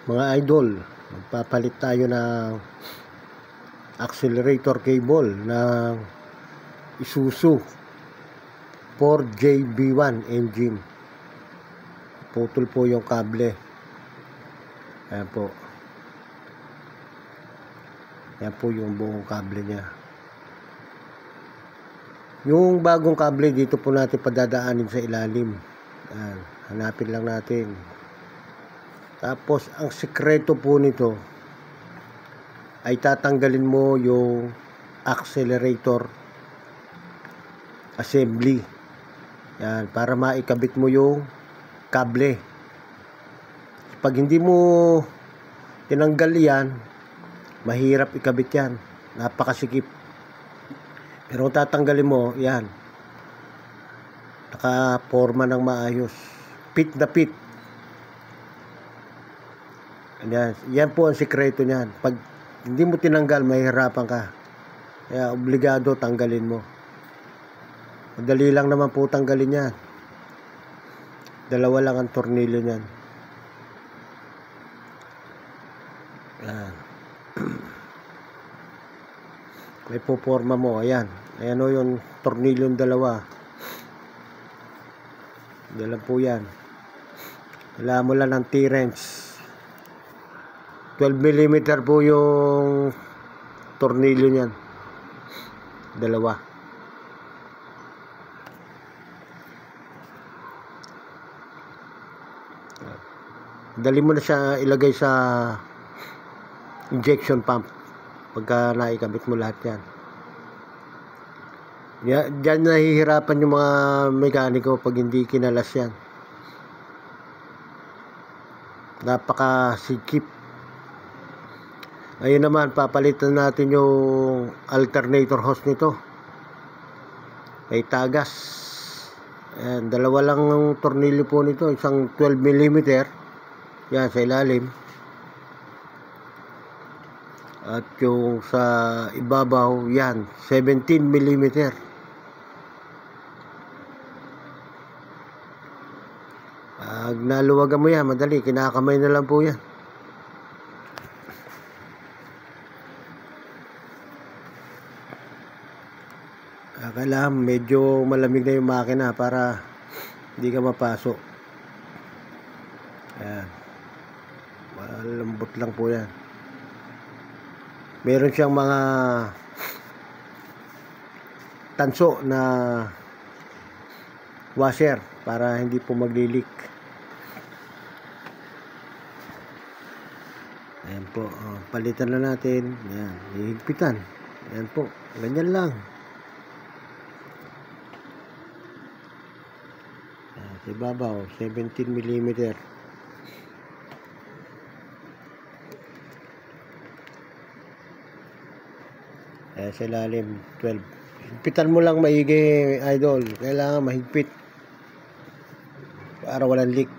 Mga idol, magpapalit tayo ng accelerator cable ng Isuzu 4JB1 engine. Putol po yung kable. Ayan po. Ayan po yung buong kable niya. Yung bagong kable dito po natin padadaanin sa ilalim. Ayan, hanapin lang natin. Tapos, ang sekreto po nito ay tatanggalin mo yung accelerator assembly. Yan, para maikabit mo yung kable. Pag hindi mo tinanggal yan, mahirap ikabit yan. Napakasikip. Pero kung tatanggalin mo, yan. Nakaporma ng maayos. Fit na fit. Yan po ang sikreto niyan. Pag hindi mo tinanggal, mahihirapan ka. Kaya obligado tanggalin mo. Madali lang naman po tanggalin yan. Dalawa lang ang tornilyo niyan. Yan. May puporma mo. Ayan. Ayan o yung tornilyo dalawa. Dala po yan. Wala mo lang ng T-wrench. 12mm po yung tornilyo niyan. Dalawa. Dali mo na siya ilagay sa injection pump pagka naikabit mo lahat yan. Diyan nahihirapan yung mga mekaniko pag hindi kinalas yan. Napakasikip. Ayun naman, papalitan natin yung alternator hose nito. May tagas. Ayan, dalawa lang ng tornilyo po nito. Isang 12mm. Yan, sa ilalim. At yung sa ibabaw, yan, 17mm. Pag naluwagan mo yan, madali. Kinakamay na lang po yan. Kailangan medyo malamig na yung makina para hindi ka mapasok. Ayan. Malambot lang po yan. Meron siyang mga tanso na washer para hindi po maglilik. Ayan po. Palitan na natin. Ayan. Hihigpitan. Ayan po. Ganyan lang. Sa ibabaw, 17mm. Sa ilalim, 12. Higpitan mo lang maigi, idol. Kailangan mahigpit para walang leak.